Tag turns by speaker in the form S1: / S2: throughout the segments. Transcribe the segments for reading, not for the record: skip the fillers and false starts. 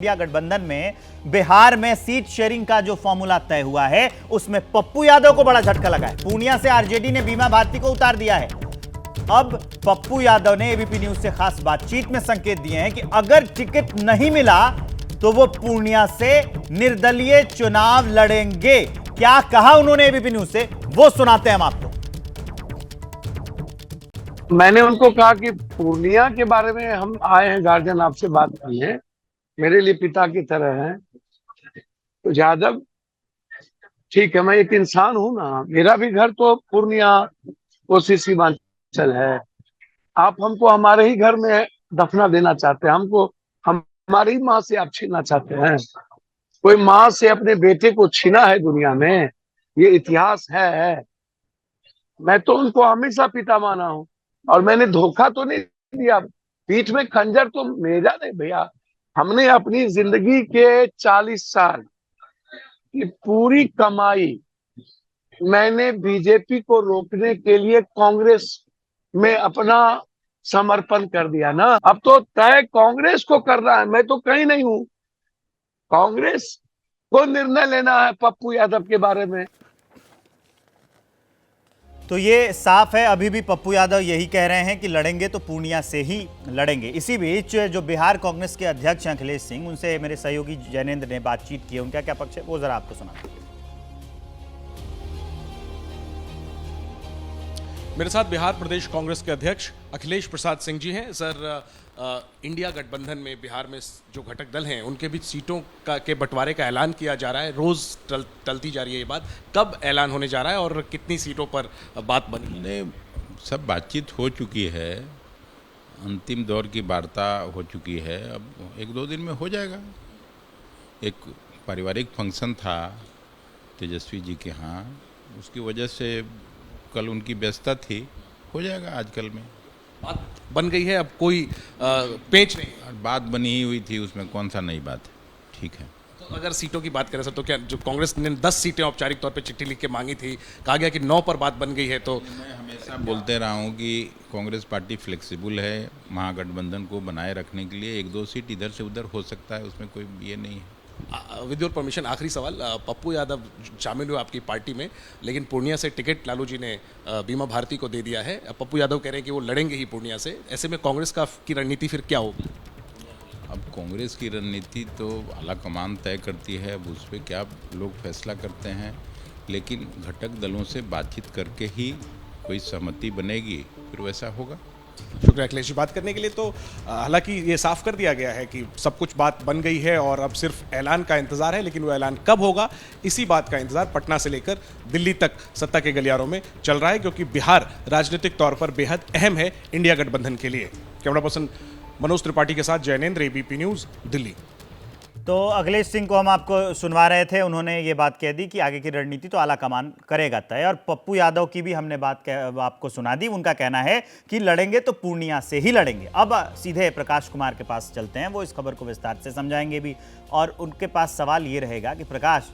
S1: India गठबंधन में बिहार में सीट शेयरिंग का जो फॉर्मूला तय हुआ है उसमें पप्पू यादव को बड़ा झटका लगा है। पूर्णिया से आरजेडी ने बीमा भारती को उतार दिया है। अब पप्पू यादव ने एबीपी न्यूज से खास बातचीत में संकेत दिए हैं कि अगर टिकट नहीं मिला तो वो पूर्णिया से निर्दलीय चुनाव लड़ेंगे। क्या कहा उन्होंने एबीपी न्यूज से, वो सुनाते हैं हम आपको।
S2: मैंने उनको कहा कि पूर्णिया के बारे में हम आए हैं, गार्जियन आपसे बात की है, मेरे लिए पिता की तरह हैं। तो यादव ठीक है, मैं एक इंसान हूं ना, मेरा भी घर तो पूर्णिया कोसी सीमांचल है। आप हमको हमारे ही घर में दफना देना चाहते हैं, हमको हमारी ही माँ से आप छीनना चाहते हैं। कोई माँ से अपने बेटे को छीना है दुनिया में, ये इतिहास है। मैं तो उनको हमेशा पिता माना हूं और मैंने धोखा तो नहीं दिया। पीठ में खंजर तो मेरा नहीं भैया। हमने अपनी जिंदगी के 40 साल की पूरी कमाई मैंने बीजेपी को रोकने के लिए कांग्रेस में अपना समर्पण कर दिया ना। अब तो तय कांग्रेस को करना है, मैं तो कहीं नहीं हूं। कांग्रेस को निर्णय लेना है पप्पू यादव के बारे में।
S1: तो ये साफ है, अभी भी पप्पू यादव यही कह रहे हैं कि लड़ेंगे तो पूर्णिया से ही लड़ेंगे। इसी बीच जो बिहार कांग्रेस के अध्यक्ष अखिलेश सिंह, उनसे मेरे सहयोगी जैनेंद्र ने बातचीत की है। उनका क्या पक्ष है वो जरा आपको सुना।
S3: मेरे साथ बिहार प्रदेश कांग्रेस के अध्यक्ष अखिलेश प्रसाद सिंह जी हैं। सर, इंडिया गठबंधन में बिहार में जो घटक दल हैं उनके बीच सीटों के बंटवारे का ऐलान किया जा रहा है। रोज टलती जा रही है ये बात, कब ऐलान होने जा रहा है और कितनी सीटों पर बात बनी है?
S4: सब बातचीत हो चुकी है, अंतिम दौर की वार्ता हो चुकी है। अब एक दो दिन में हो जाएगा। एक पारिवारिक फंक्शन था तेजस्वी जी के यहाँ, उसकी वजह से कल उनकी व्यस्तता थी। हो जाएगा आजकल में।
S3: बात बन गई है, अब कोई पेच नहीं।
S4: बात बनी ही हुई थी, उसमें कौन सा नई बात है। ठीक है।
S3: तो अगर सीटों की बात करें सर, तो क्या जो कांग्रेस ने 10 सीटें औपचारिक तौर पे चिट्ठी लिख के मांगी थी, कहा गया कि 9 पर बात बन गई है। तो
S4: मैं हमेशा बोलते रहा हूँ कि कांग्रेस पार्टी फ्लेक्सिबल है, महागठबंधन को बनाए रखने के लिए 1-2 सीट इधर से उधर हो सकता है, उसमें कोई ये नहीं है।
S3: विद योर परमिशन, आखिरी सवाल। पप्पू यादव शामिल हुए आपकी पार्टी में, लेकिन पूर्णिया से टिकट लालू जी ने बीमा भारती को दे दिया है। पप्पू यादव कह रहे हैं कि वो लड़ेंगे ही पूर्णिया से। ऐसे में कांग्रेस की रणनीति फिर क्या होगी?
S4: अब कांग्रेस की रणनीति तो आला कमान तय करती है, अब उस पर क्या लोग फैसला करते हैं। लेकिन घटक दलों से बातचीत करके ही कोई सहमति बनेगी, फिर वैसा होगा।
S3: शुक्रिया अखिलेश जी बात करने के लिए। तो हालांकि ये साफ कर दिया गया है कि सब कुछ बात बन गई है और अब सिर्फ ऐलान का इंतजार है, लेकिन वो ऐलान कब होगा इसी बात का इंतजार पटना से लेकर दिल्ली तक सत्ता के गलियारों में चल रहा है, क्योंकि बिहार राजनीतिक तौर पर बेहद अहम है इंडिया गठबंधन के लिए। कैमरा पर्सन मनोज त्रिपाठी के साथ जैनेंद्र, एबीपी न्यूज, दिल्ली।
S1: तो अखिलेश सिंह को हम आपको सुनवा रहे थे, उन्होंने ये बात कह दी कि आगे की रणनीति तो आला कमान करेगा तय। और पप्पू यादव की भी हमने बात आपको सुना दी। उनका कहना है कि लड़ेंगे तो पूर्णिया से ही लड़ेंगे। अब सीधे प्रकाश कुमार के पास चलते हैं, वो इस खबर को विस्तार से समझाएंगे भी। और उनके पास सवाल ये रहेगा कि प्रकाश,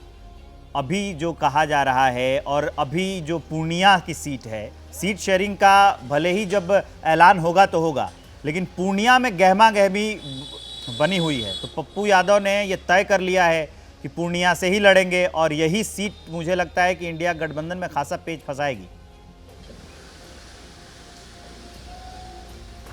S1: अभी जो कहा जा रहा है और अभी जो पूर्णिया की सीट है, सीट शेयरिंग का भले ही जब ऐलान होगा तो होगा, लेकिन पूर्णिया में गहमा गहमी बनी हुई है। तो पप्पू यादव ने यह तय कर लिया है कि पूर्णिया से ही लड़ेंगे और यही सीट मुझे लगता है कि इंडिया गठबंधन में खासा पेच फंसाएगी।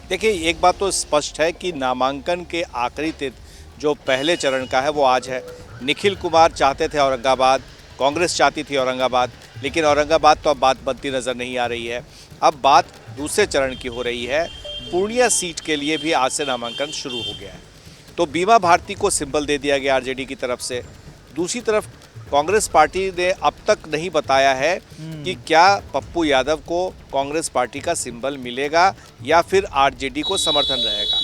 S5: देखिए, एक बात तो स्पष्ट है कि नामांकन के आखिरी तिथि जो पहले चरण का है वो आज है। निखिल कुमार चाहते थे औरंगाबाद, कांग्रेस चाहती थी औरंगाबाद, लेकिन औरंगाबाद तो अब बात बनती नज़र नहीं आ रही है। अब बात दूसरे चरण की हो रही है। पूर्णिया सीट के लिए भी आज से नामांकन शुरू हो गया है। तो बीमा भारती को सिंबल दे दिया गया आरजेडी की तरफ से। दूसरी तरफ कांग्रेस पार्टी ने अब तक नहीं बताया है कि क्या पप्पू यादव को कांग्रेस पार्टी का सिंबल मिलेगा या फिर आरजेडी को समर्थन रहेगा।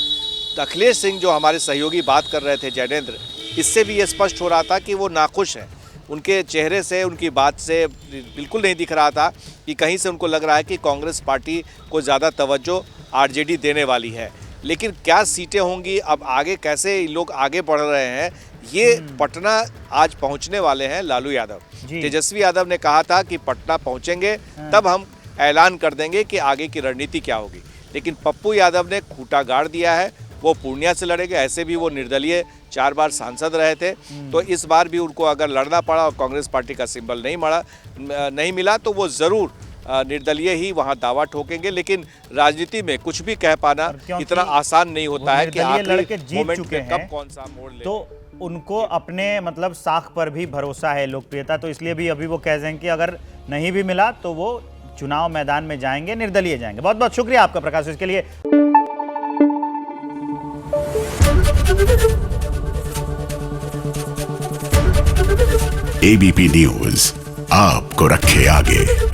S5: तो अखिलेश सिंह जो हमारे सहयोगी बात कर रहे थे जैनेंद्र, इससे भी ये स्पष्ट हो रहा था कि वो नाखुश हैं। उनके चेहरे से, उनकी बात से बिल्कुल नहीं दिख रहा था कि कहीं से उनको लग रहा है कि कांग्रेस पार्टी को ज़्यादा तवज्जो आरजेडी देने वाली है। लेकिन क्या सीटें होंगी, अब आगे कैसे लोग आगे बढ़ रहे हैं, ये पटना आज पहुंचने वाले हैं लालू यादव। तेजस्वी यादव ने कहा था कि पटना पहुंचेंगे तब हम ऐलान कर देंगे कि आगे की रणनीति क्या होगी। लेकिन पप्पू यादव ने खूंटा गाड़ दिया है, वो पूर्णिया से लड़ेंगे। ऐसे भी वो निर्दलीय 4 बार सांसद रहे थे, तो इस बार भी उनको अगर लड़ना पड़ा और कांग्रेस पार्टी का सिंबल नहीं मिला तो वो ज़रूर निर्दलीय ही वहां दावा ठोकेंगे। लेकिन राजनीति में कुछ भी कह पाना इतना आसान नहीं होता है कि आखिरी मोमेंट में कब कौन सा मोड़ ले।
S1: तो उनको अपने मतलब साख पर भी भरोसा है, लोकप्रियता, तो इसलिए भी अभी वो कह रहे हैं कि अगर नहीं भी मिला तो वो चुनाव मैदान में जाएंगे, निर्दलीय जाएंगे। बहुत बहुत शुक्रिया आपका प्रकाश इसके लिए।
S6: एबीपी न्यूज आपको रखे आगे।